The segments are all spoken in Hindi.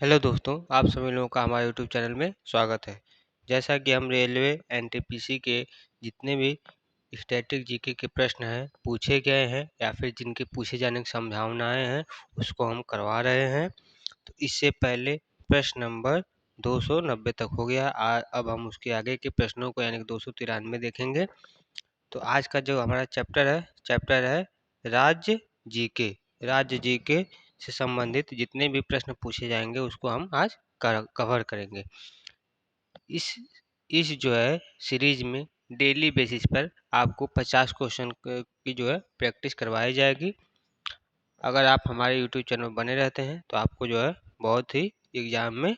हेलो दोस्तों, आप सभी लोगों का हमारे यूट्यूब चैनल में स्वागत है। जैसा कि हम रेलवे एनटीपीसी के जितने भी स्टैटिक जीके के प्रश्न हैं पूछे गए हैं या फिर जिनके पूछे जाने की संभावनाएं हैं उसको हम करवा रहे हैं। तो इससे पहले प्रश्न नंबर 290 तक हो गया। अब हम उसके आगे के प्रश्नों को यानी कि 293 देखेंगे। तो आज का जो हमारा चैप्टर है राज्य जीके। राज्य जीके से संबंधित जितने भी प्रश्न पूछे जाएंगे उसको हम आज कवर करेंगे। इस इस जो है सीरीज में डेली बेसिस पर आपको 50 क्वेश्चन की जो है प्रैक्टिस करवाई जाएगी। अगर आप हमारे यूट्यूब चैनल में बने रहते हैं तो आपको जो है बहुत ही एग्जाम में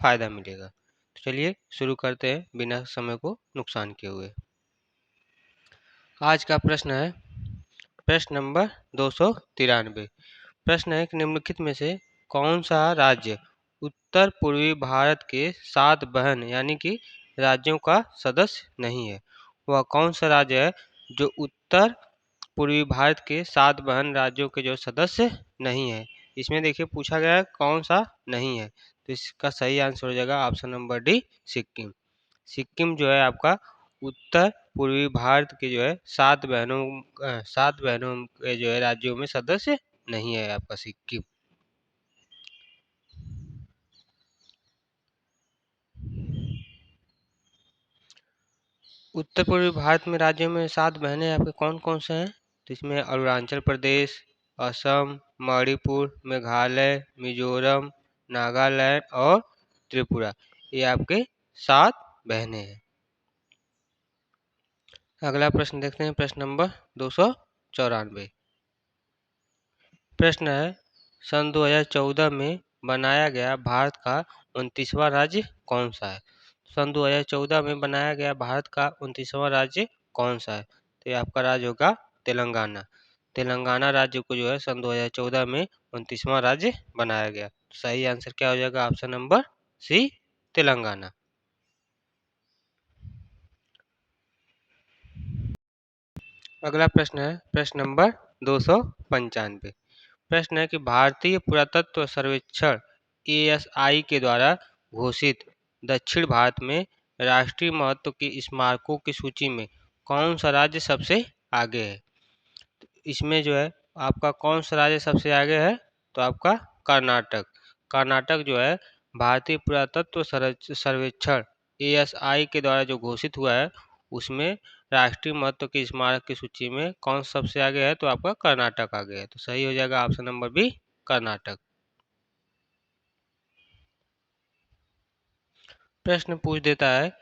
फ़ायदा मिलेगा। तो चलिए शुरू करते हैं बिना समय को नुकसान किए हुए। आज का प्रश्न है प्रश्न नंबर 293। प्रश्न है कि निम्नलिखित में से कौन सा राज्य उत्तर पूर्वी भारत के 7 बहन यानी कि राज्यों का सदस्य नहीं है। वह कौन सा राज्य है जो उत्तर पूर्वी भारत के 7 बहन राज्यों के जो सदस्य नहीं है। इसमें देखिए पूछा गया है कौन सा नहीं है, तो इसका सही आंसर हो जाएगा option number D, Sikkim. Sikkim जो है आपका उत्तर पूर्वी भारत के जो है 7 बहनों के जो है राज्यों में सदस्य नहीं है आपका सिक्किम। उत्तर पूर्वी भारत में राज्यों में 7 बहनें आपके कौन कौन से हैं? तो इसमें अरुणाचल प्रदेश, असम, मणिपुर, मेघालय, मिजोरम, नागालैंड और त्रिपुरा, ये आपके 7 बहनें हैं। अगला प्रश्न देखते हैं, प्रश्न नंबर 294। प्रश्न है सन 2014 में बनाया गया भारत का 29वां राज्य कौन सा है। सन 2014 में बनाया गया भारत का 29वां राज्य कौन सा है? तो ये आपका राज्य होगा तेलंगाना। तेलंगाना राज्य को जो है सन 2014 में 29वां राज्य बनाया गया। सही आंसर क्या हो जाएगा? Option number C, Telangana. अगला प्रश्न है प्रश्न नंबर 295। प्रश्न है कि भारतीय पुरातत्व सर्वेक्षण ASI के द्वारा घोषित दक्षिण भारत में राष्ट्रीय महत्व के स्मारकों की सूची में कौन सा राज्य सबसे आगे है? इसमें जो है आपका कौन सा राज्य सबसे आगे है? तो आपका कर्नाटक। कर्नाटक जो है भारतीय पुरातत्व सर्वेक्षण ASI के द्वारा जो घोषित हुआ है उसमें राष्ट्रीय महत्व के स्मारक की सूची में कौन सबसे आगे है? तो आपका कर्नाटक आगे है। तो सही हो जाएगा ऑप्शन नंबर बी, कर्नाटक। प्रश्न पूछ देता है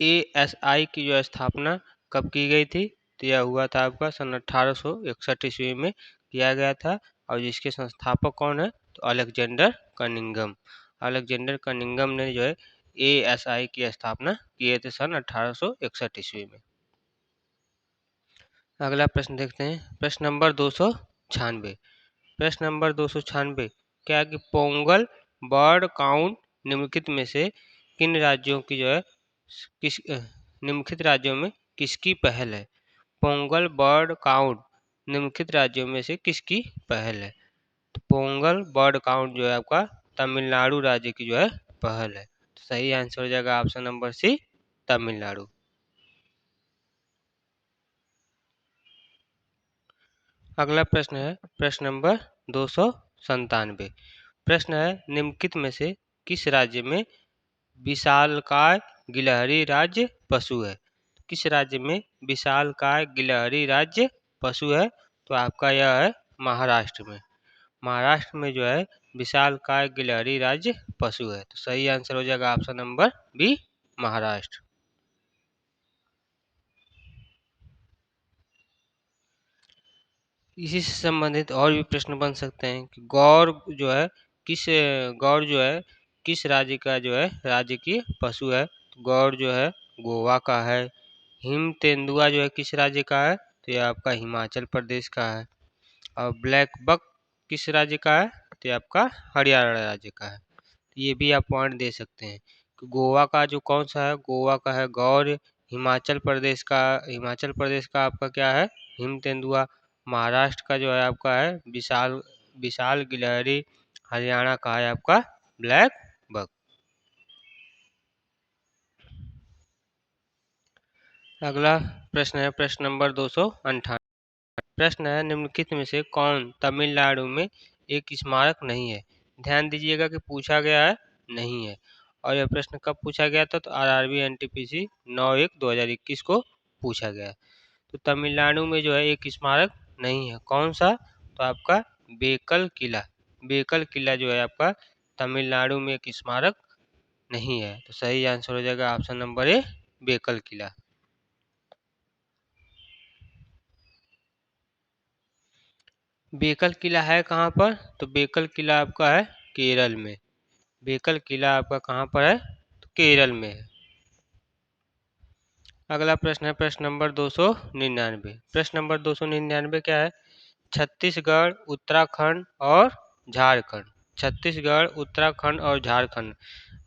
ASI की जो स्थापना कब की गई थी? तो यह हुआ था आपका सन 1861 ईस्वी में किया गया था। और जिसके संस्थापक कौन है? तो अलेक्जेंडर कनिंघम। अलेक्जेंडर कनिंघम ने जो है ASI की स्थापना किए थे सन 1861 ईस्वी में। अगला प्रश्न देखते हैं, प्रश्न नंबर 296। प्रश्न नंबर 296 क्या है कि पोंगल बर्ड काउंट निम्नलिखित में से किन राज्यों की जो है निम्नलिखित राज्यों में किसकी पहल है? पोंगल बर्ड काउंट निम्नलिखित राज्यों में से किसकी पहल है? तो पोंगल बर्ड काउंट जो है आपका तमिलनाडु राज्य की जो है पहल है। तो सही आंसर हो जाएगा ऑप्शन नंबर सी, तमिलनाडु। अगला प्रश्न है प्रश्न नंबर 297। प्रश्न है निम्नलिखित में से किस राज्य में विशालकाय गिलहरी राज्य पशु है? किस राज्य में विशालकाय गिलहरी राज्य पशु है? तो आपका यह है महाराष्ट्र में। महाराष्ट्र में जो है विशालकाय गिलहरी राज्य पशु है। तो सही आंसर हो जाएगा ऑप्शन नंबर बी, महाराष्ट्र। इसी से संबंधित और भी प्रश्न बन सकते हैं कि किस गौर जो है किस राज्य का जो है राज्य की पशु है? तो गौर जो है गोवा का है। हिम तेंदुआ जो है किस राज्य का है? तो यह आपका हिमाचल प्रदेश का है। और ब्लैक बक किस राज्य का है? तो यह आपका हरियाणा राज्य का है। तो ये भी आप पॉइंट दे सकते हैं कि गोवा का जो कौन सा है, गोवा का है गौर। हिमाचल प्रदेश का आपका क्या है? हिम तेंदुआ। महाराष्ट्र का जो है आपका है विशाल विशाल गिलहरी। हरियाणा का है आपका ब्लैक बक। अगला प्रश्न है प्रश्न नंबर 258। प्रश्न है निम्नलिखित में से कौन तमिलनाडु में एक स्मारक नहीं है। ध्यान दीजिएगा कि पूछा गया है नहीं है, और यह प्रश्न कब पूछा गया था, तो आरआरबी एनटीपीसी 9/1/2021 को पूछा गया। तो तमिलनाडु में जो है एक स्मारक नहीं है, कौन सा, तो आपका बेकल किला। बेकल किला जो है आपका तमिलनाडु में एक स्मारक नहीं है। तो सही आंसर हो जाएगा ऑप्शन नंबर ए, बेकल किला। बेकल किला है कहाँ पर, तो बेकल किला आपका है केरल में। बेकल किला आपका कहाँ पर है, तो केरल में है। अगला प्रश्न है प्रश्न नंबर 299। प्रश्न नंबर 299 क्या है, छत्तीसगढ़, उत्तराखंड और झारखंड। छत्तीसगढ़, उत्तराखंड और झारखंड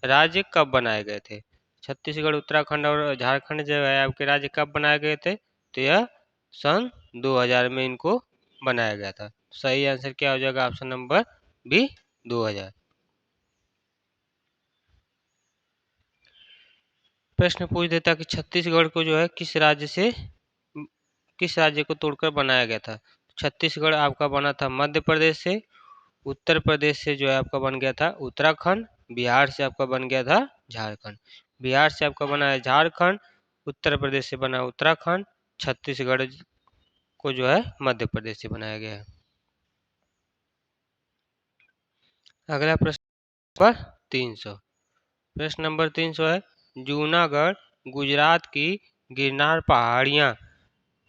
राज्य कब बनाए गए थे। छत्तीसगढ़, उत्तराखंड और झारखंड जो है आपके राज्य कब बनाए गए थे, तो यह सन 2000 में इनको बनाया गया था। सही आंसर क्या हो जाएगा, ऑप्शन नंबर बी, 2000। प्रश्न पूछ देता कि छत्तीसगढ़ को जो है किस राज्य को तोड़कर बनाया गया था। छत्तीसगढ़ आपका बना था मध्य प्रदेश से, उत्तर प्रदेश से जो है आपका बन गया था उत्तराखंड, बिहार से आपका बन गया था झारखंड। बिहार से आपका बना है झारखंड, उत्तर प्रदेश से बना उत्तराखंड, छत्तीसगढ़ को जो है मध्य प्रदेश से बनाया गया है। अगला प्रश्न पर 300। प्रश्न नंबर 300 है, जूनागढ़ गुजरात की गिरनार पहाड़ियाँ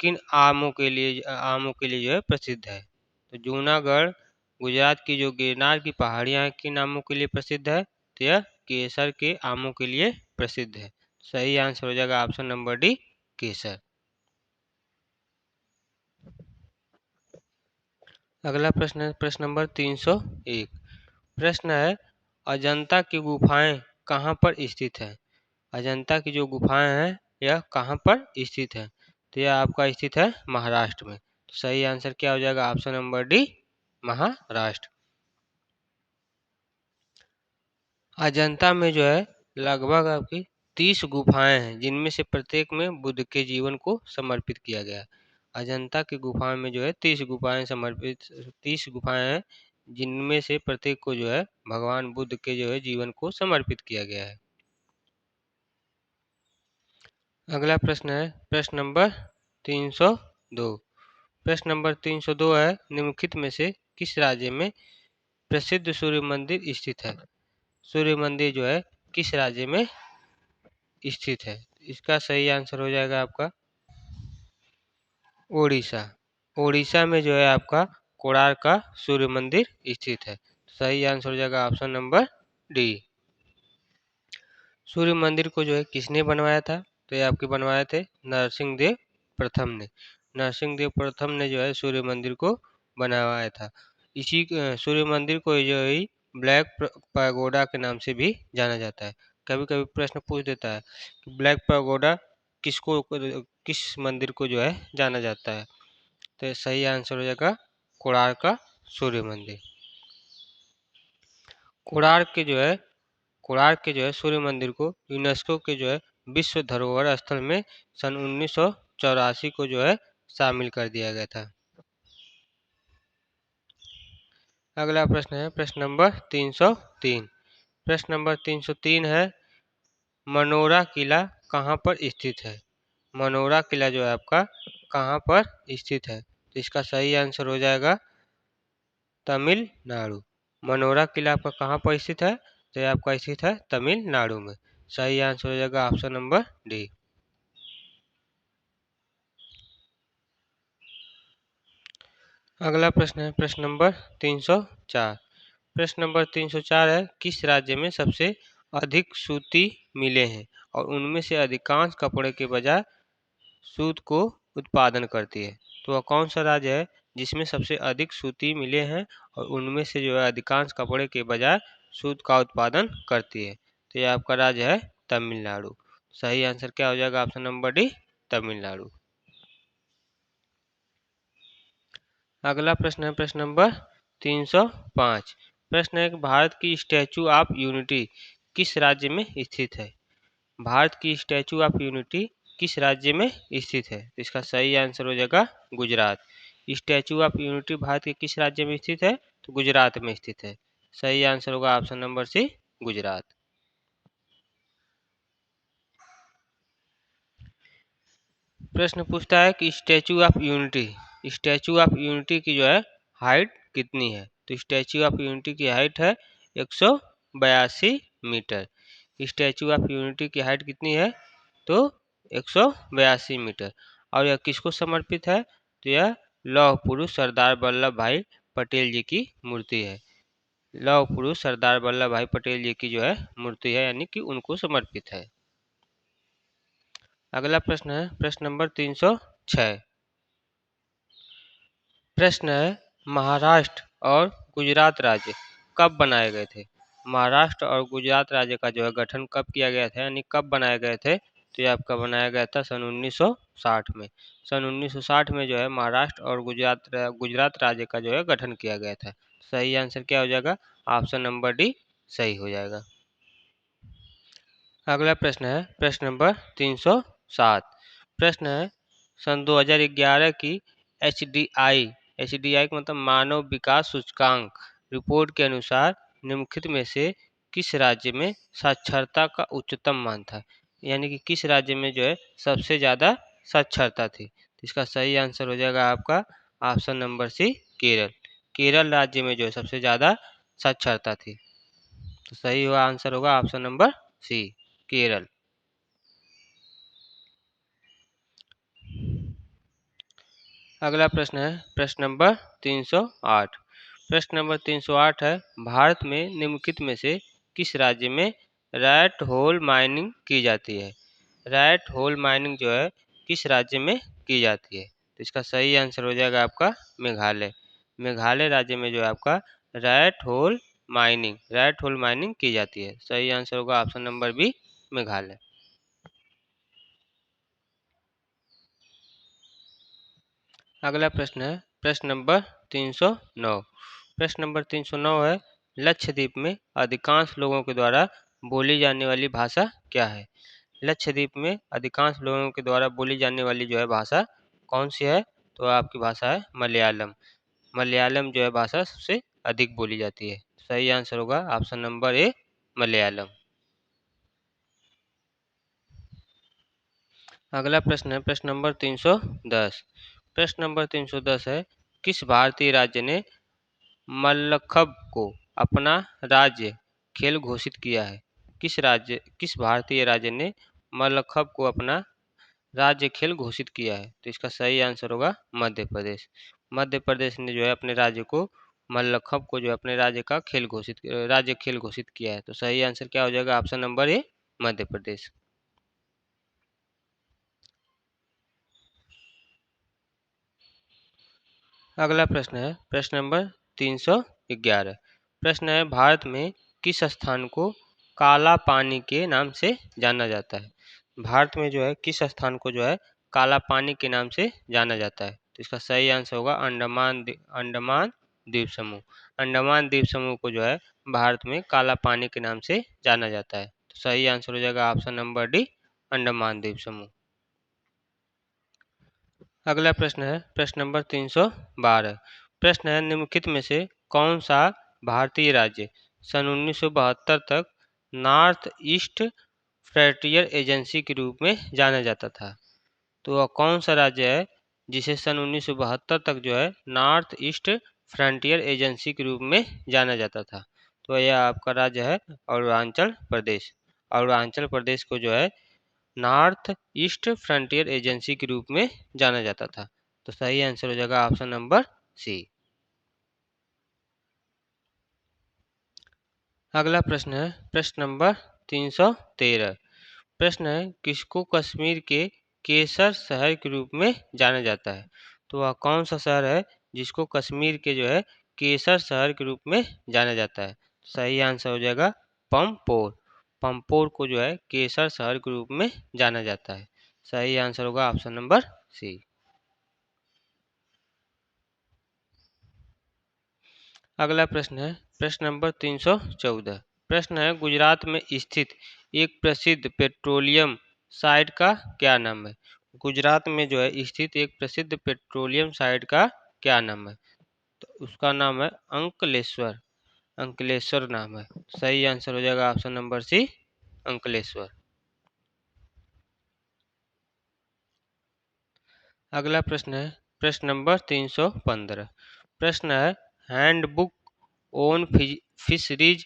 किन आमों के लिए जो है प्रसिद्ध है। तो जूनागढ़ गुजरात की जो गिरनार की पहाड़ियाँ हैं किन आमों के लिए प्रसिद्ध है, तो यह केसर के आमों के लिए प्रसिद्ध है। सही आंसर हो जाएगा ऑप्शन नंबर डी, केसर। अगला प्रश्न है प्रश्न नंबर 301। प्रश्न है, अजंता की गुफाएं कहाँ पर स्थित है। अजंता की जो गुफाएं हैं यह कहाँ पर स्थित है, तो यह आपका स्थित है महाराष्ट्र में। तो सही आंसर क्या हो जाएगा, option number D, Maharashtra. Ajanta में जो है लगभग आपकी 30 गुफाएं हैं, जिनमें से प्रत्येक में बुद्ध के जीवन को समर्पित किया गया है। अजंता की गुफाओं में जो है 30 गुफाएं हैं, जिनमें से प्रत्येक को जो है भगवान बुद्ध के जो है जीवन को समर्पित किया गया है। अगला प्रश्न है प्रश्न नंबर 302। प्रश्न नंबर 302 है, निम्नलिखित में से किस राज्य में प्रसिद्ध सूर्य मंदिर स्थित है। सूर्य मंदिर जो है किस राज्य में स्थित है। इसका सही आंसर हो जाएगा आपका ओडिशा। ओडिशा में जो है आपका कोणार्क का सूर्य मंदिर स्थित है। सही आंसर हो जाएगा ऑप्शन नंबर डी। सूर्य मंदिर को जो है किसने बनवाया था, तो ये आपके बनवाए थे नरसिंह देव प्रथम ने। नरसिंह देव प्रथम ने जो है सूर्य मंदिर को बनवाया था। सूर्य मंदिर को जो है ब्लैक पैगोडा के नाम से भी जाना जाता है। कभी कभी प्रश्न पूछ देता है कि ब्लैक पैगोडा किस मंदिर को जो है जाना जाता है, तो सही आंसर हो जाएगा कोणार्क का सूर्य मंदिर। कोणार्क के जो है कोणार्क के जो है सूर्य मंदिर को यूनेस्को के जो है विश्व धरोहर स्थल में सन 1984 को जो है शामिल कर दिया गया था। अगला प्रश्न है प्रश्न नंबर 303। प्रश्न नंबर 303 है, मनोरा किला कहाँ पर स्थित है। मनोरा किला जो है आपका कहाँ पर स्थित है, तो इसका सही आंसर हो जाएगा तमिलनाडु। मनोरा किला आपका कहाँ पर स्थित है, तो ये आपका स्थित है तमिलनाडु में। सही आंसर हो जाएगा ऑप्शन नंबर डी। अगला प्रश्न है प्रश्न नंबर 304। प्रश्न नंबर 304 है, किस राज्य में सबसे अधिक सूती मिलें हैं और उनमें से अधिकांश कपड़े के बजाय सूत को उत्पादन करती है। तो वह कौन सा राज्य है जिसमें सबसे अधिक सूती मिलें हैं और उनमें से जो है अधिकांश कपड़े के बजाय सूत का उत्पादन करती है, तो यह आपका राज्य है तमिलनाडु। सही आंसर क्या हो जाएगा, ऑप्शन नंबर डी, तमिलनाडु। अगला प्रश्न है प्रश्न नंबर 305। प्रश्न है कि भारत की स्टैचू ऑफ यूनिटी किस राज्य में स्थित है। भारत की स्टैचू ऑफ यूनिटी किस राज्य में स्थित है। तो इसका सही आंसर हो जाएगा Gujarat. Statue of unity Bharat के किस राज्य में स्थित है, तो गुजरात में स्थित है। सही आंसर होगा ऑप्शन नंबर सी, गुजरात। प्रश्न पूछता है कि स्टैचू ऑफ यूनिटी की जो है हाइट कितनी है। तो स्टैचू ऑफ यूनिटी की हाइट है 182 मीटर। स्टैचू ऑफ यूनिटी की हाइट कितनी है, तो 182 मीटर। और यह किसको समर्पित है, तो यह लौह पुरुष सरदार वल्लभ भाई पटेल जी की मूर्ति है। लौह पुरुष सरदार वल्लभ भाई पटेल जी की जो है मूर्ति है, यानी कि उनको समर्पित है। अगला प्रश्न है प्रश्न नंबर 306। प्रश्न है महाराष्ट्र और गुजरात राज्य कब बनाए गए थे। महाराष्ट्र और गुजरात राज्य का जो है गठन कब किया गया था, यानी कब बनाए गए थे। तो ये आपका बनाया गया था सन 1960 में। सन 1960 में जो है महाराष्ट्र और गुजरात राज्य का जो है गठन किया गया था। सही आंसर क्या हो जाएगा, ऑप्शन नंबर डी सही हो जाएगा। अगला प्रश्न है प्रश्न नंबर 307। प्रश्न है सन 2011 की एच डी आई का मतलब मानव विकास सूचकांक रिपोर्ट के अनुसार निम्नलिखित में से किस राज्य में साक्षरता का उच्चतम मान था। यानी कि किस राज्य में जो है सबसे ज़्यादा साक्षरता थी। तो इसका सही आंसर हो जाएगा आपका option number C, Kerala. Kerala राज्य में जो है सबसे ज़्यादा साक्षरता थी। तो सही हुआ आंसर होगा ऑप्शन नंबर सी, केरल। अगला प्रश्न है प्रश्न नंबर 308। प्रश्न नंबर 308 है भारत में निम्नलिखित में से किस राज्य में रैट होल माइनिंग की जाती है। रैट होल माइनिंग जो है किस राज्य में की जाती है। तो इसका सही आंसर हो जाएगा आपका मेघालय। मेघालय राज्य में जो है आपका रैट होल माइनिंग की जाती है। सही आंसर होगा ऑप्शन नंबर बी, मेघालय। अगला प्रश्न है प्रश्न नंबर 309। प्रश्न नंबर 309 है लक्षद्वीप में अधिकांश लोगों के द्वारा बोली जाने वाली भाषा क्या है। लक्षद्वीप में अधिकांश लोगों के द्वारा बोली जाने वाली जो है भाषा कौन सी है, तो आपकी भाषा है मलयालम। मलयालम जो है भाषा सबसे अधिक बोली जाती है। सही आंसर होगा ऑप्शन नंबर ए, मलयालम। अगला प्रश्न है प्रश्न नंबर 310। प्रश्न नंबर 310 है किस भारतीय राज्य ने मल्लखंब को अपना राज्य खेल घोषित किया है। किस भारतीय राज्य ने मल्लखंब को अपना राज्य खेल घोषित किया है। तो इसका सही आंसर होगा मध्य प्रदेश। मध्य प्रदेश ने जो है अपने राज्य को मल्लखंब को जो है अपने राज्य खेल घोषित किया है। तो सही आंसर क्या हो जाएगा, option number A, Madhya Pradesh. अगला प्रश्न है प्रश्न नंबर 311। प्रश्न है भारत में किस स्थान को काला पानी के नाम से जाना जाता है। भारत में जो है किस स्थान को जो है काला पानी के नाम से जाना जाता है। तो इसका सही आंसर होगा अंडमान द्वीप समूह। अंडमान द्वीप समूह को जो है भारत में काला पानी के नाम से जाना जाता है। तो सही आंसर हो जाएगा ऑप्शन नंबर डी, अंडमान द्वीप समूह। अगला प्रश्न है प्रश्न नंबर 312। प्रश्न है निम्नलिखित में से कौन सा भारतीय राज्य सन 1972 तक नॉर्थ ईस्ट फ्रंटियर एजेंसी के रूप में जाना जाता था। तो वह कौन सा राज्य है जिसे सन 1972 तक जो है नॉर्थ ईस्ट फ्रंटियर एजेंसी के रूप में जाना जाता था। तो यह आपका राज्य है अरुणाचल प्रदेश। अरुणाचल प्रदेश को जो है नॉर्थ ईस्ट फ्रंटियर एजेंसी के रूप में जाना जाता था। तो सही आंसर हो जाएगा ऑप्शन नंबर सी। अगला प्रश्न है प्रश्न नंबर 313। प्रश्न है किसको कश्मीर के केसर शहर के रूप में जाना जाता है। तो वह कौन सा शहर है जिसको कश्मीर के जो है केसर शहर के रूप में जाना जाता है। सही आंसर हो जाएगा पम्पोर। पम्पोर को जो है केसर शहर के रूप में जाना जाता है। सही आंसर होगा ऑप्शन नंबर सी। अगला प्रश्न है प्रश्न नंबर 314। प्रश्न है गुजरात में स्थित एक प्रसिद्ध पेट्रोलियम साइट का क्या नाम है। गुजरात में जो है स्थित एक प्रसिद्ध पेट्रोलियम साइट का क्या नाम है। तो उसका नाम है अंकलेश्वर। अंकलेश्वर नाम है। सही आंसर हो जाएगा ऑप्शन नंबर सी, अंकलेश्वर। अगला प्रश्न है प्रश्न नंबर 315। प्रश्न है हैंडबुक ऑन फिशरीज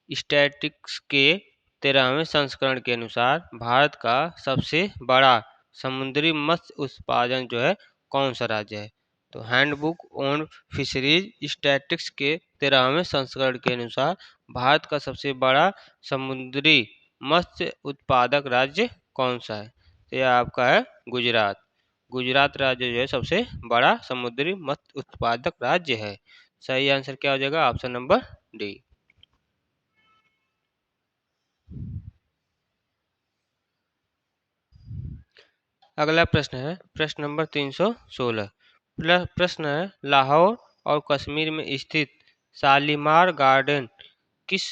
स्टैटिस्टिक्स के 13वें संस्करण के अनुसार भारत का सबसे बड़ा समुद्री मत्स्य उत्पादन जो है कौन सा राज्य है। तो हैंडबुक ऑन फिशरीज स्टैटिस्टिक्स के 13वें संस्करण के अनुसार भारत का सबसे बड़ा समुद्री मत्स्य उत्पादक राज्य कौन सा है। तो यह आपका है गुजरात। गुजरात राज्य जो है सबसे बड़ा समुद्री मत्स्य उत्पादक राज्य है। सही आंसर क्या हो जाएगा ऑप्शन नंबर डी। अगला प्रश्न है प्रश्न नंबर 316। प्रश्न है लाहौर और कश्मीर में स्थित शालीमार गार्डन किस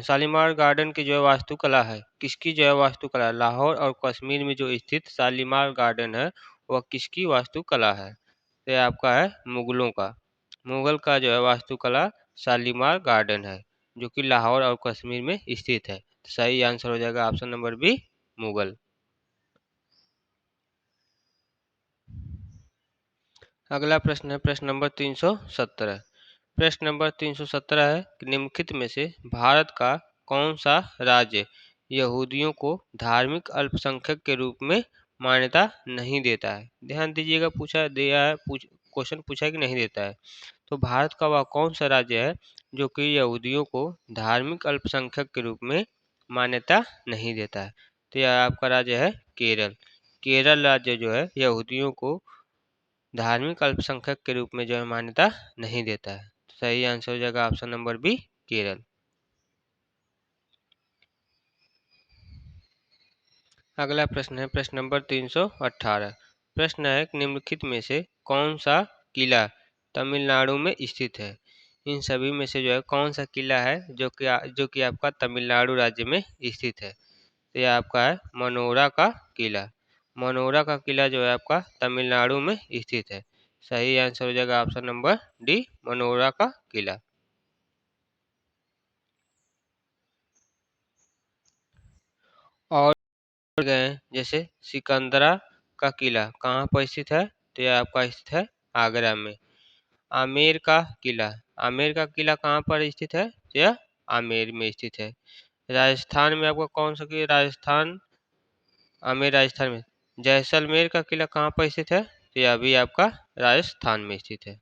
शालीमार गार्डन की जो है वास्तुकला है, किसकी जो है वास्तुकला है। लाहौर और कश्मीर में जो स्थित शालीमार गार्डन है वह किसकी वास्तुकला है। तो यह आपका है मुगलों का। मुगल का जो है वास्तुकला शालीमार गार्डन है जो कि लाहौर और कश्मीर में स्थित है। सही आंसर हो जाएगा ऑप्शन नंबर बी, मुगल। अगला प्रश्न है प्रश्न नंबर 317। प्रश्न नंबर 317 है कि निम्नलिखित में से भारत का कौन सा राज्य यहूदियों को धार्मिक अल्पसंख्यक के रूप में मान्यता नहीं देता है। ध्यान दीजिएगा, पूछा दिया है क्वेश्चन पूछा है कि नहीं देता है। तो भारत का वह कौन सा राज्य है जो कि यहूदियों को धार्मिक अल्पसंख्यक के रूप में मान्यता नहीं देता है। तो यह आपका राज्य है केरल। केरल राज्य जो है यहूदियों को धार्मिक अल्पसंख्यक के रूप में जो है मान्यता नहीं देता है। तो सही आंसर हो जाएगा ऑप्शन नंबर बी, केरल। अगला प्रश्न है प्रश्न नंबर 318। प्रश्न है निम्नलिखित में से कौन सा किला तमिलनाडु में स्थित है। इन सभी में से जो है कौन सा किला है जो कि आपका तमिलनाडु राज्य में स्थित है। तो यह आपका है मनोरा का किला। मनोरा का किला जो है आपका तमिलनाडु में स्थित है। सही आंसर हो जाएगा ऑप्शन नंबर डी, मनोरा का किला। और गए जैसे सिकंदरा का किला कहाँ पर स्थित है। तो यह आपका स्थित है आगरा में। आमेर का किला, आमेर का किला कहाँ पर स्थित है। तो यह आमेर में स्थित है। राजस्थान में आपका कौन सा किला, राजस्थान, आमेर राजस्थान में। जैसलमेर का किला कहाँ पर स्थित है। तो यह भी आपका राजस्थान में स्थित है।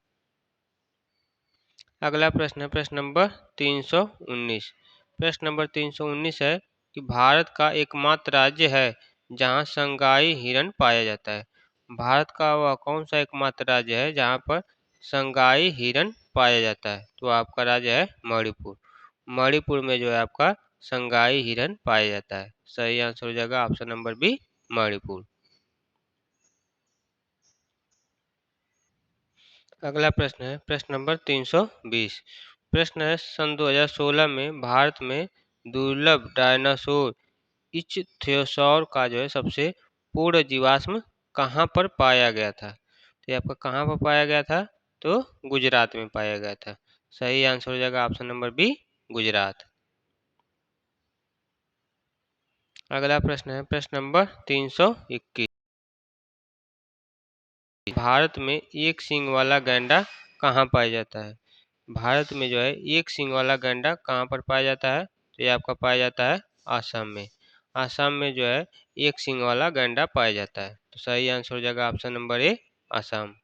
अगला प्रश्न है प्रश्न नंबर 319। प्रश्न नंबर 319 है कि भारत का एकमात्र राज्य है जहां संगाई हिरण पाया जाता है। भारत का वह कौन सा एकमात्र राज्य है जहां पर संगाई हिरण पाया जाता है। तो आपका राज्य है मणिपुर। मणिपुर में जो है आपका संगाई हिरण पाया जाता है। सही आंसर हो जाएगा ऑप्शन नंबर बी, मणिपुर। अगला प्रश्न है प्रश्न नंबर 320। प्रश्न है सन 2016 में भारत में दुर्लभ डायनासोर इच्थ्योसौर का जो है सबसे पूर्ण जीवाश्म कहाँ पर पाया गया था। तो ये आपका कहाँ पर पाया गया था। तो गुजरात में पाया गया था। सही आंसर हो जाएगा ऑप्शन नंबर बी, गुजरात। अगला प्रश्न है प्रश्न नंबर 321। भारत में एक सींग वाला गैंडा कहाँ पाया जाता है। भारत में जो है एक सींग वाला गैंडा कहाँ पर पाया जाता है। तो ये आपका पाया जाता है आसाम में। आसाम में जो है एक सींग वाला गैंडा पाया जाता है। तो सही आंसर हो जाएगा ऑप्शन नंबर ए, आसाम।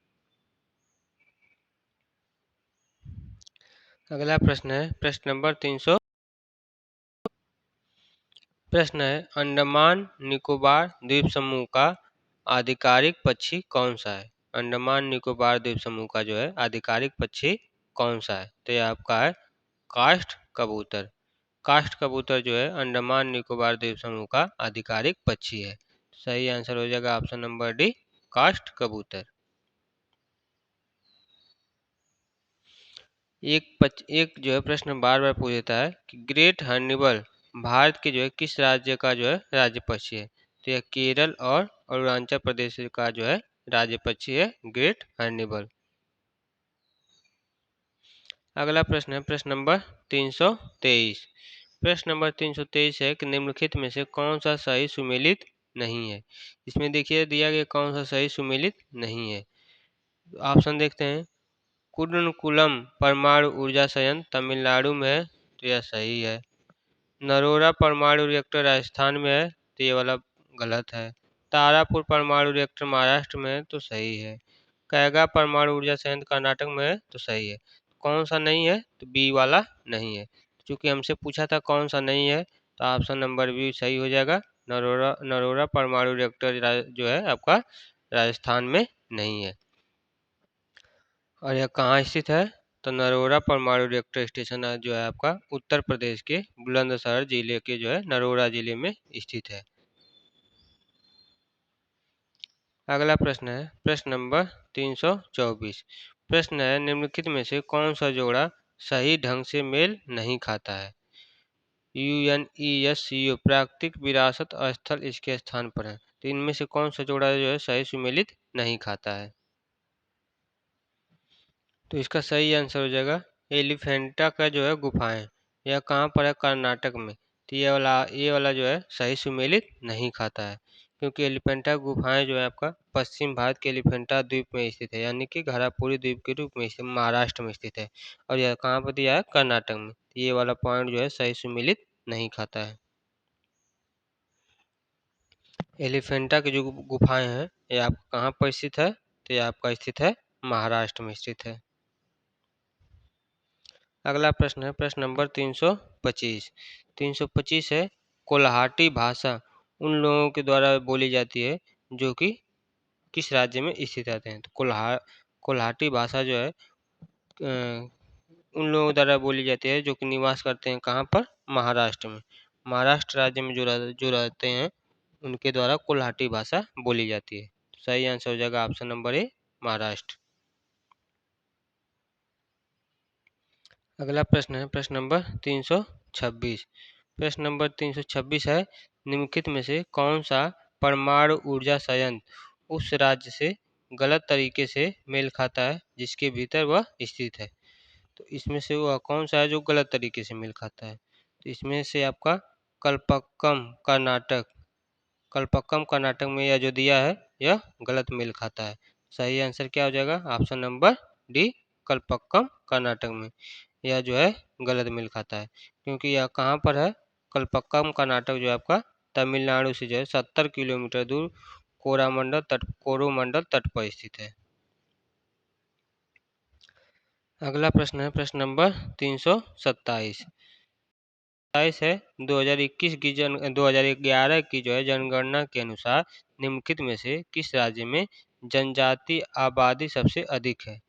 अगला प्रश्न है प्रश्न नंबर 300। प्रश्न है अंडमान निकोबार द्वीप समूह का आधिकारिक पक्षी कौन सा है। अंडमान निकोबार द्वीप समूह का जो है आधिकारिक पक्षी कौन सा है। तो यह आपका है काष्ठ कबूतर। काष्ठ कबूतर जो है अंडमान निकोबार द्वीप समूह का आधिकारिक पक्षी है। सही आंसर हो जाएगा ऑप्शन नंबर डी, काष्ठ कबूतर। एक जो है प्रश्न बार बार पूछ देता है कि ग्रेट हर्निबल भारत के जो है किस राज्य का जो है राज्य पक्षी है। तो यह केरल और अरुणाचल प्रदेश का जो है राज्य पक्षी है ग्रेट हर्निबल। अगला प्रश्न है प्रश्न नंबर 323। प्रश्न नंबर 323 है कि निम्नलिखित में से कौन सा सही सुमेलित नहीं है। इसमें देखिए दिया गया कौन सा सही सुमेलित नहीं है। ऑप्शन देखते हैं। कुडनकुलम परमाणु ऊर्जा संयंत्र तमिलनाडु में है, तो यह सही है। नरोरा परमाणु रिएक्टर राजस्थान में है, तो ये वाला गलत है। तारापुर परमाणु रिएक्टर महाराष्ट्र में है, तो सही है। कैगा परमाणु ऊर्जा संयंत्र कर्नाटक में है, तो सही है। कौन सा नहीं है, तो बी वाला नहीं है। क्योंकि हमसे पूछा था कौन सा नहीं है, तो ऑप्शन नंबर बी सही हो जाएगा। नरोरा नरोरा परमाणु रिएक्टर जो है आपका राजस्थान में नहीं है। और यह कहाँ स्थित है, तो नरोरा परमाणु रिएक्टर स्टेशन जो है आपका उत्तर प्रदेश के बुलंदशहर जिले के जो है नरोरा जिले में स्थित है। अगला प्रश्न है प्रश्न नंबर 324। प्रश्न है निम्नलिखित में से कौन सा जोड़ा सही ढंग से मेल नहीं खाता है। यूएनईएससीओ प्राकृतिक विरासत स्थल इसके स्थान पर है। तो इनमें से कौन सा जोड़ा जो है सही सुमेलित नहीं खाता है। तो इसका सही आंसर हो जाएगा एलिफेंटा का जो है गुफाएं। यह कहाँ पर है, कर्नाटक में। तो ये वाला जो है सही सुमेलित नहीं खाता है। क्योंकि एलिफेंटा गुफाएं जो है आपका पश्चिम भारत के एलिफेंटा द्वीप में स्थित है, यानी कि घारापुरी द्वीप के रूप में स्थित महाराष्ट्र में स्थित है। और यह कहाँ पर दिया है, कर्नाटक में। तो ये वाला पॉइंट जो है सही सुमेलित नहीं खाता है। एलिफेंटा की जो गुफाएं हैं ये आपका कहाँ पर स्थित है, तो ये आपका स्थित है महाराष्ट्र में स्थित है। अगला प्रश्न है प्रश्न नंबर 325। 325 है कोल्हाटी भाषा उन लोगों के द्वारा बोली जाती है जो कि किस राज्य में स्थित रहते हैं। तो कोल्हाटी भाषा जो है उन लोगों द्वारा बोली जाती है जो कि निवास करते हैं कहाँ पर, महाराष्ट्र में। महाराष्ट्र राज्य में जो रहते हैं उनके द्वारा कोल्हाटी भाषा बोली जाती है। सही आंसर हो जाएगा ऑप्शन नंबर ए, महाराष्ट्र। अगला प्रश्न है प्रश्न नंबर 326। प्रश्न नंबर 326 है निम्नलिखित में से कौन सा परमाणु ऊर्जा संयंत्र उस राज्य से गलत तरीके से मेल खाता है जिसके भीतर वह स्थित है। तो इसमें से वह कौन सा है जो गलत तरीके से मेल खाता है। तो इसमें से आपका कल्पक्कम कर्नाटक कल्पक्कम कर्नाटक में यह जो दिया है यह गलत मेल खाता है। सही आंसर क्या हो जाएगा, option number D, Kalpakkam Karnataka में यह जो है गलत मेल खाता है। क्योंकि यह कहाँ पर है, कल्पक्कम कर्नाटक जो है आपका तमिलनाडु से जो है 70 किलोमीटर दूर कोरोमंडल तट पर स्थित है। अगला प्रश्न है प्रश्न नंबर 327। है 2011 की जो है जनगणना के अनुसार निम्नलिखित में से किस राज्य में जनजाति आबादी सबसे अधिक है।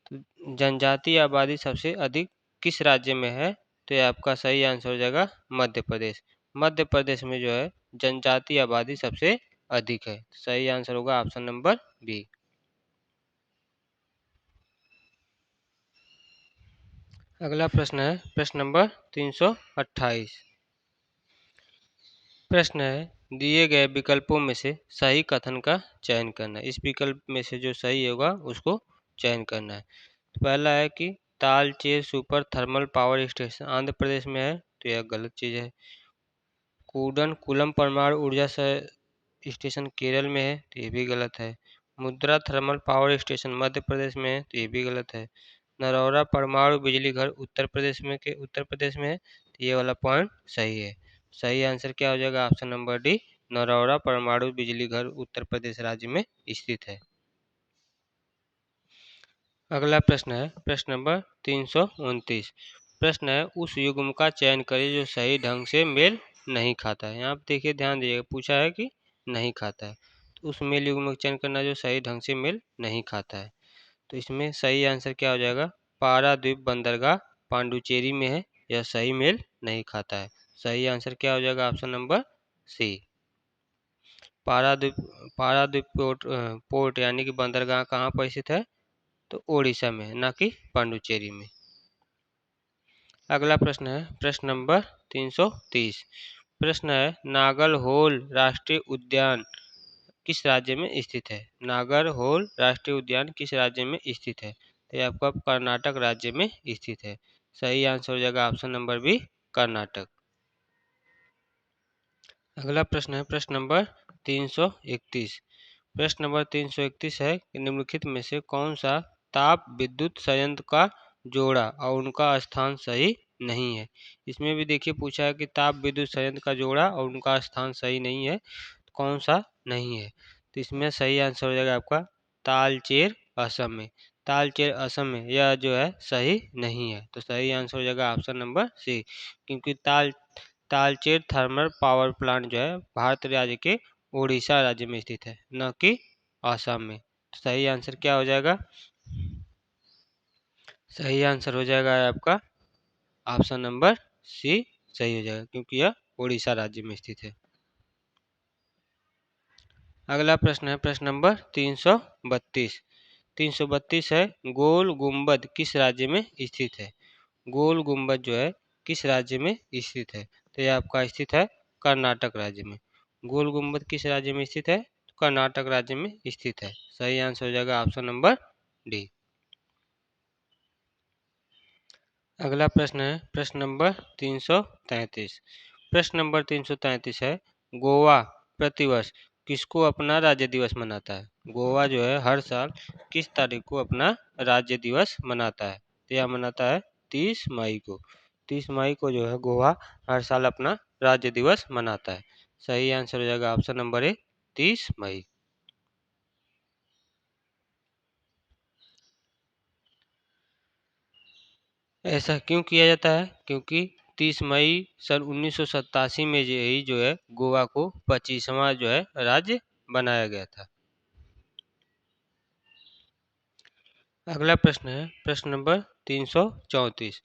तो जनजातीय आबादी सबसे अधिक किस राज्य में है, तो ये आपका सही आंसर हो जाएगा मध्य प्रदेश। मध्य प्रदेश में जो है जनजातीय आबादी सबसे अधिक है। सही आंसर होगा ऑप्शन नंबर बी। अगला प्रश्न है प्रश्न नंबर 328। प्रश्न है दिए गए विकल्पों में से सही कथन का चयन करना। इस विकल्प में से जो सही होगा उसको चयन करना है। तो पहला है कि Talcher super thermal power station Andhra Pradesh में है, तो यह गलत चीज़ है। कूडनकुलम परमाणु ऊर्जा स्टेशन केरल में है, तो ये भी गलत है। मुद्रा thermal power station Madhya Pradesh में है, तो ये भी गलत है। नरौरा परमाणु बिजली घर उत्तर प्रदेश में है, तो ये वाला पॉइंट सही है। सही आंसर क्या हो जाएगा, ऑप्शन नंबर डी, नरौरा परमाणु बिजली घर उत्तर प्रदेश राज्य में स्थित है। अगला प्रश्न है प्रश्न नंबर 329। प्रश्न है उस युग्म का चयन करें जो सही ढंग से मेल नहीं खाता है। यहाँ पे देखिए ध्यान दीजिएगा, पूछा है कि नहीं खाता है, तो उस मेल युग्म का चयन करना जो सही ढंग से मेल नहीं खाता है। तो इसमें सही आंसर क्या हो जाएगा, पारादीप बंदरगाह पांडुचेरी में है, यह सही मेल नहीं खाता है। सही आंसर क्या हो जाएगा, option number C, Paradip. Paradip port यानी कि बंदरगाह कहाँ पर स्थित है, तो ओडिशा में, ना कि पांडुचेरी में। अगला प्रश्न है प्रश्न नंबर 330। प्रश्न है नागरहोल राष्ट्रीय उद्यान किस राज्य में स्थित है? नागरहोल राष्ट्रीय उद्यान किस राज्य में स्थित है? तो ये आपका कर्नाटक राज्य में स्थित है। सही आंसर हो जाएगा ऑप्शन नंबर बी, कर्नाटक। अगला प्रश्न है प्रश्न नंबर 331। प्रश्न नंबर 331 है कि निम्नलिखित में से कौन सा ताप विद्युत संयंत्र का जोड़ा और उनका स्थान सही नहीं है? इसमें भी देखिए पूछा है कि ताप विद्युत संयंत्र का जोड़ा और उनका स्थान सही नहीं है, तो कौन सा नहीं है? तो इसमें सही आंसर हो जाएगा आपका तालचेर असम में। तालचेर असम में यह जो है सही नहीं है, तो सही आंसर हो जाएगा ऑप्शन नंबर सी, क्योंकि तालचेर थर्मल पावर प्लांट जो है भारत राज्य के उड़ीसा राज्य में स्थित है, न कि आसाम में। तो सही आंसर क्या हो जाएगा? सही आंसर हो जाएगा आपका ऑप्शन नंबर सी सही हो जाएगा, क्योंकि यह उड़ीसा राज्य में स्थित है। अगला प्रश्न है प्रश्न नंबर 332। 332 है गोल गुम्बद किस राज्य में स्थित है? गोल गुम्बद जो है किस राज्य में स्थित है? तो यह आपका स्थित है कर्नाटक राज्य में। गोल गुम्बद किस राज्य में स्थित है? तो कर्नाटक राज्य में स्थित है। सही आंसर हो जाएगा ऑप्शन नंबर डी। अगला प्रश्न है प्रश्न नंबर 333। प्रश्न नंबर 333 है गोवा प्रतिवर्ष किसको अपना राज्य दिवस मनाता है? गोवा जो है हर साल किस तारीख को अपना राज्य दिवस मनाता है? तो यह मनाता है 30 मई को। 30 मई को जो है गोवा हर साल अपना राज्य दिवस मनाता है। सही आंसर हो जाएगा ऑप्शन नंबर ए, 30 मई। ऐसा क्यों किया जाता है? क्योंकि 30 मई सन 1987 में जो है गोवा को 25वां जो है राज्य बनाया गया था। अगला प्रश्न है प्रश्न नंबर 334।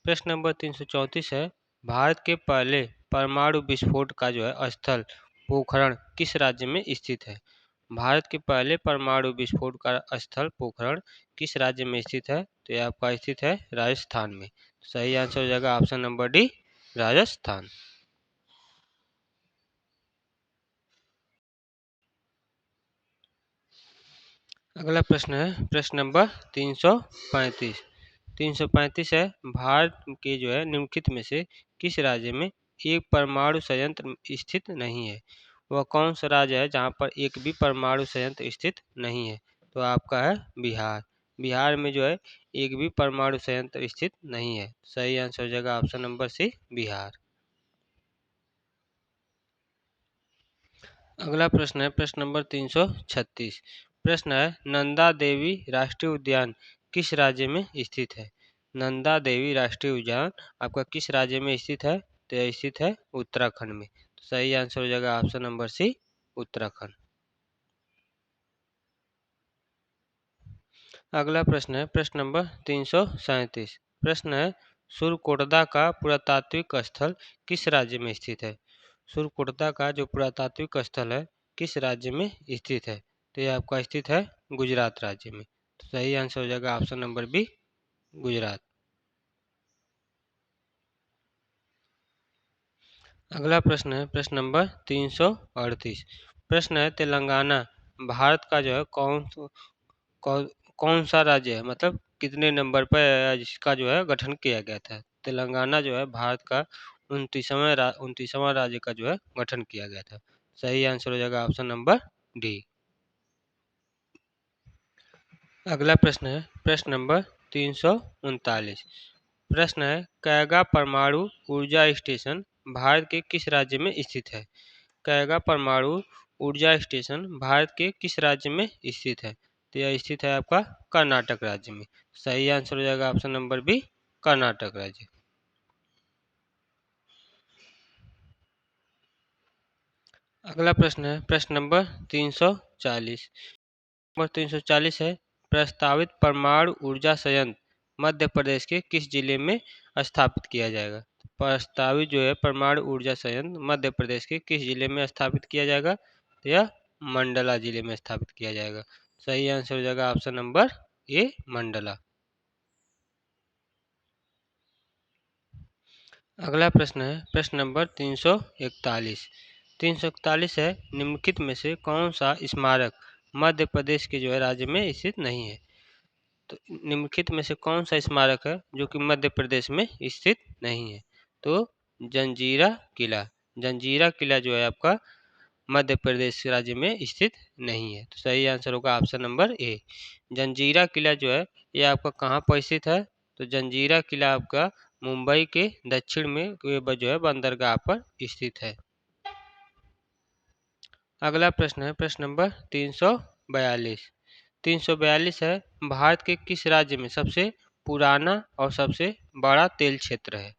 प्रश्न नंबर 334 है भारत के पहले परमाणु विस्फोट का जो है स्थल पोखरण किस राज्य में स्थित है? भारत के पहले परमाणु विस्फोट का स्थल पोखरण किस राज्य में स्थित है? तो यह आपका स्थित है राजस्थान में। सही आंसर हो जाएगा ऑप्शन नंबर डी, राजस्थान। अगला प्रश्न है प्रश्न नंबर 335। 335 है भारत के जो है निम्नलिखित में से किस राज्य में एक परमाणु संयंत्र स्थित नहीं है? वह कौन सा राज्य है जहाँ पर एक भी परमाणु संयंत्र स्थित नहीं है? तो आपका है बिहार। बिहार में जो है एक भी परमाणु संयंत्र स्थित नहीं है। सही आंसर हो जाएगा ऑप्शन नंबर सी, बिहार। अगला प्रश्न है प्रश्न नंबर 336। प्रश्न है नंदा देवी राष्ट्रीय उद्यान किस राज्य में स्थित है? नंदा देवी राष्ट्रीय उद्यान आपका किस राज्य में स्थित है? तो यह स्थित है उत्तराखंड में। तो सही आंसर हो जाएगा ऑप्शन नंबर सी, उत्तराखंड। अगला प्रश्न है प्रश्न नंबर 337। प्रश्न है सुरकोटदा का पुरातात्विक स्थल किस राज्य में स्थित है? सुरकोटदा का जो पुरातात्विक स्थल है किस राज्य में स्थित है? तो यह आपका स्थित है गुजरात राज्य में। तो सही आंसर हो जाएगा ऑप्शन नंबर बी, गुजरात। अगला प्रश्न है प्रश्न नंबर 338। प्रश्न है तेलंगाना भारत का जो है कौन कौन सा राज्य है, मतलब कितने नंबर पर इसका जो है गठन किया गया था? तेलंगाना जो है भारत का 29वां राज्य का जो है गठन किया गया था। सही आंसर हो जाएगा ऑप्शन नंबर डी। अगला प्रश्न है प्रश्न नंबर 339। प्रश्न है कैगा परमाणु ऊर्जा स्टेशन भारत के किस राज्य में स्थित है? कैगा परमाणु ऊर्जा स्टेशन भारत के किस राज्य में स्थित है? तो यह स्थित है आपका कर्नाटक राज्य में। सही आंसर हो जाएगा ऑप्शन नंबर बी, कर्नाटक राज्य। अगला प्रश्न है प्रश्न नंबर 340। नंबर 340 है प्रस्तावित परमाणु ऊर्जा संयंत्र मध्य प्रदेश के किस जिले में स्थापित किया जाएगा? प्रस्तावित जो है परमाणु ऊर्जा संयंत्र मध्य प्रदेश के किस जिले में स्थापित किया जाएगा? तो यह मंडला जिले में स्थापित किया जाएगा। सही आंसर हो जाएगा ऑप्शन नंबर ए मंडला। अगला प्रश्न है प्रश्न नंबर 341। 341 है निम्नलिखित में से कौन सा स्मारक मध्य प्रदेश के जो है राज्य में स्थित नहीं है। तो निम्नलिखित में से कौन सा स्मारक है जो कि मध्य प्रदेश में स्थित नहीं है। तो जंजीरा किला। जंजीरा किला जो है आपका मध्य प्रदेश राज्य में स्थित नहीं है। तो सही आंसर होगा ऑप्शन नंबर ए। जंजीरा किला जो है ये आपका कहाँ पर स्थित है। तो जंजीरा किला आपका मुंबई के दक्षिण में जो है बंदरगाह पर स्थित है। अगला प्रश्न है प्रश्न नंबर 342। 342 है भारत के किस राज्य में सबसे पुराना और सबसे बड़ा तेल क्षेत्र है।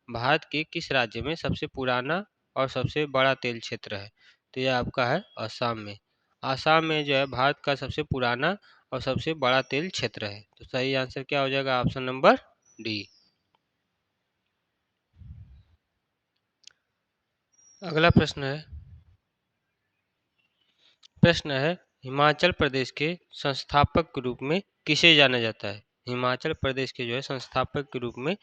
भारत के किस राज्य में सबसे पुराना और सबसे बड़ा तेल क्षेत्र है। तो यह आपका है असम में। असम में जो है भारत का सबसे पुराना और सबसे बड़ा तेल क्षेत्र है। तो सही आंसर क्या हो जाएगा ऑप्शन नंबर डी। अगला प्रश्न है हिमाचल प्रदेश के संस्थापक के रूप में किसे जाना जाता है। हिमाचल प्रदेश के जो है संस्थापक के रूप में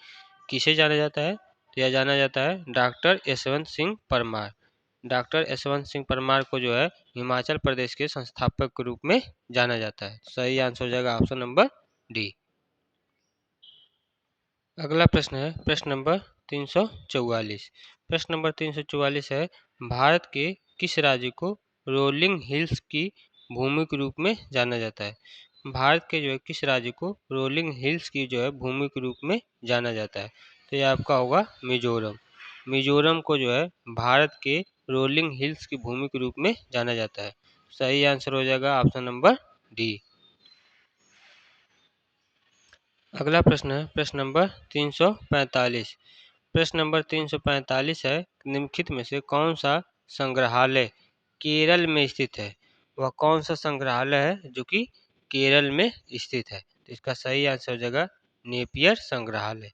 किसे जाना जाता है। तो यह जाना जाता है डॉक्टर यशवंत सिंह परमार। डॉक्टर यशवंत सिंह परमार को जो है हिमाचल प्रदेश के संस्थापक के रूप में जाना जाता है। सही आंसर हो जाएगा ऑप्शन नंबर डी। अगला प्रश्न है प्रश्न नंबर 344। प्रश्न नंबर 344 है भारत के किस राज्य को रोलिंग हिल्स की भूमि के रूप में जाना जाता है। भारत के जो है किस राज्य को रोलिंग हिल्स की जो है भूमि के रूप में जाना जाता है। तो यह आपका होगा मिजोरम। मिजोरम को जो है भारत के रोलिंग हिल्स की भूमि के रूप में जाना जाता है। सही आंसर हो जाएगा ऑप्शन नंबर डी। अगला प्रश्न है प्रश्न नंबर 345। प्रश्न नंबर 345 है निम्नलिखित में से कौन सा संग्रहालय केरल में स्थित है। वह कौन सा संग्रहालय है जो कि केरल में स्थित है। तो इसका सही आंसर हो जाएगा नेपियर संग्रहालय।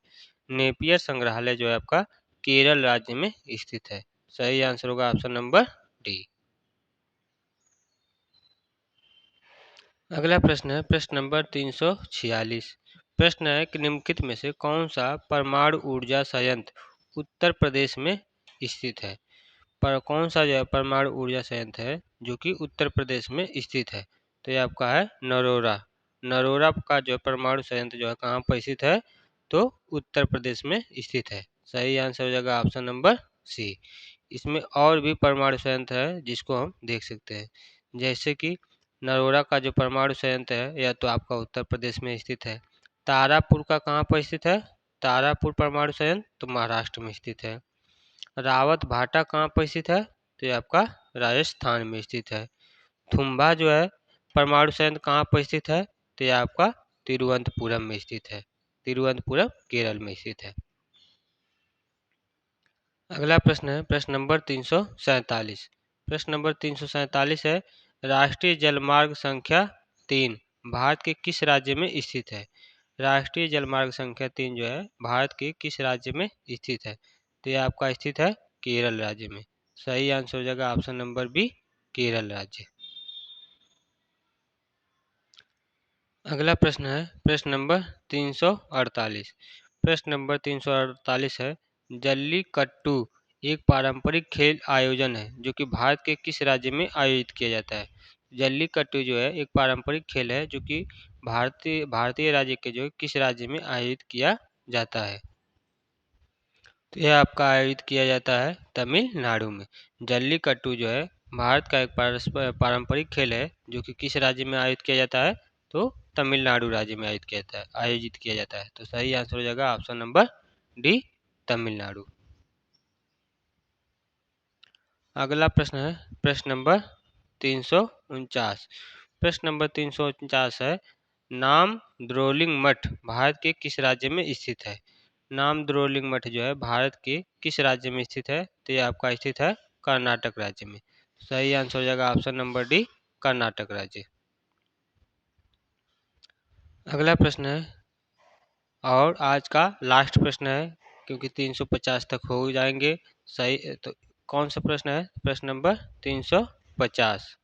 नेपियर संग्रहालय जो है आपका केरल राज्य में स्थित है। सही आंसर होगा ऑप्शन नंबर डी। अगला प्रश्न है प्रश्न नंबर 346। प्रश्न है कि निम्नलिखित में से कौन सा परमाणु ऊर्जा संयंत्र उत्तर प्रदेश में स्थित है। पर कौन सा जो है परमाणु ऊर्जा संयंत्र है जो कि उत्तर प्रदेश में स्थित है। तो ये आपका है नरोरा। नरोरा का जो परमाणु संयंत्र जो है कहाँ पर स्थित है। तो उत्तर प्रदेश में स्थित है। सही आंसर हो जाएगा ऑप्शन नंबर सी। इसमें और भी परमाणु संयंत्र है जिसको हम देख सकते हैं। जैसे कि नरोरा का जो परमाणु संयंत्र है यह तो आपका उत्तर प्रदेश में स्थित है। तारापुर का कहाँ पर स्थित है। तारापुर परमाणु संयंत्र तो महाराष्ट्र में स्थित है। रावत भाटा कहाँ पर स्थित है। तो ये आपका राजस्थान में स्थित है। थुम्बा जो है परमाणु संयंत्र कहाँ पर स्थित है। तो ये आपका तिरुवनंतपुरम में स्थित है। तिरुवनंतपुरम केरल में स्थित है। अगला प्रश्न है प्रश्न नंबर 347। प्रश्न नंबर 347 है राष्ट्रीय जलमार्ग संख्या 3 भारत के किस राज्य में स्थित है। राष्ट्रीय जलमार्ग संख्या 3 जो है भारत के किस राज्य में स्थित है। तो यह आपका स्थित है केरल राज्य में। सही आंसर हो जाएगा ऑप्शन नंबर बी केरल राज्य। अगला प्रश्न है प्रश्न नंबर 348। प्रश्न नंबर 348 है जल्लीकट्टू एक पारंपरिक खेल आयोजन है जो कि भारत के किस राज्य में आयोजित किया जाता है। जल्लीकट्टू जो है एक पारंपरिक खेल है जो कि भारतीय राज्य के जो किस राज्य में आयोजित किया जाता है। तो यह आपका आयोजित किया जाता है तमिलनाडु में। जल्लीकट्टू जो है भारत का एक पारंपरिक खेल है जो कि किस राज्य में आयोजित किया जाता है। तो तमिलनाडु राज्य में आयोजित किया जाता है। तो सही आंसर हो जाएगा ऑप्शन नंबर डी तमिलनाडु। अगला प्रश्न है प्रश्न नंबर 349। प्रश्न नंबर 349 है नाम द्रोलिंग मठ भारत के किस राज्य में स्थित है। नाम द्रोलिंग मठ जो है भारत के किस राज्य में स्थित है। तो ये आपका स्थित है कर्नाटक राज्य में। सही आंसर हो जाएगा ऑप्शन नंबर डी कर्नाटक राज्य। अगला प्रश्न है और आज का लास्ट प्रश्न है क्योंकि 350 तक हो जाएंगे। सही तो कौन सा प्रश्न है प्रश्न नंबर 350।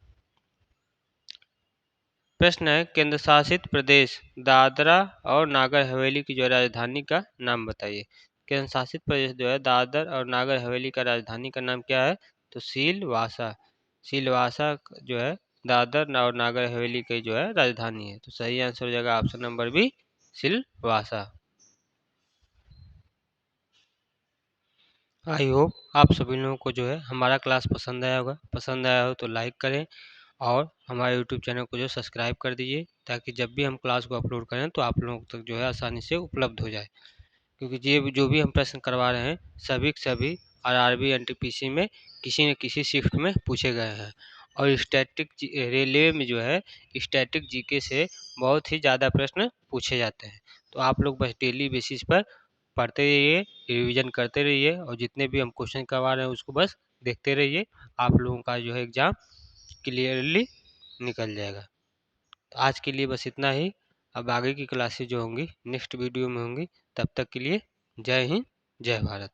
प्रश्न है, केंद्र शासित प्रदेश दादरा और नागर हवेली की जो है राजधानी का नाम बताइए। केंद्र शासित प्रदेश जो है दादर और नागर हवेली का राजधानी का नाम क्या है? तो सिलवासा। सिलवासा जो है दादर और नागर हवेली की जो है राजधानी है। तो सही आंसर हो जाएगा option number B, Silvassa. I hope आप सभी लोगों को जो है हमारा क्लास पसंद आया होगा। पसंद आया हो तो लाइक करें और हमारे यूट्यूब चैनल को जो सब्सक्राइब कर दीजिए, ताकि जब भी हम क्लास को अपलोड करें तो आप लोगों तक जो है आसानी से उपलब्ध हो जाए। क्योंकि ये जो भी हम प्रश्न करवा रहे हैं सभी के सभी आरआरबी एनटीपीसी में किसी न किसी शिफ्ट में पूछे गए हैं। और स्टैटिक रेलवे में जो है स्टैटिक जीके से बहुत ही ज़्यादा प्रश्न पूछे जाते हैं। तो आप लोग बस डेली बेसिस पर पढ़ते रहिए, रिवीजन करते रहिए और जितने भी हम क्वेश्चन करवा रहे हैं उसको बस देखते रहिए। आप लोगों का जो है एग्ज़ाम क्लियरली निकल जाएगा। तो आज के लिए बस इतना ही। अब आगे की क्लासेस जो होंगी नेक्स्ट वीडियो में होंगी। तब तक के लिए जय हिंद, जय भारत।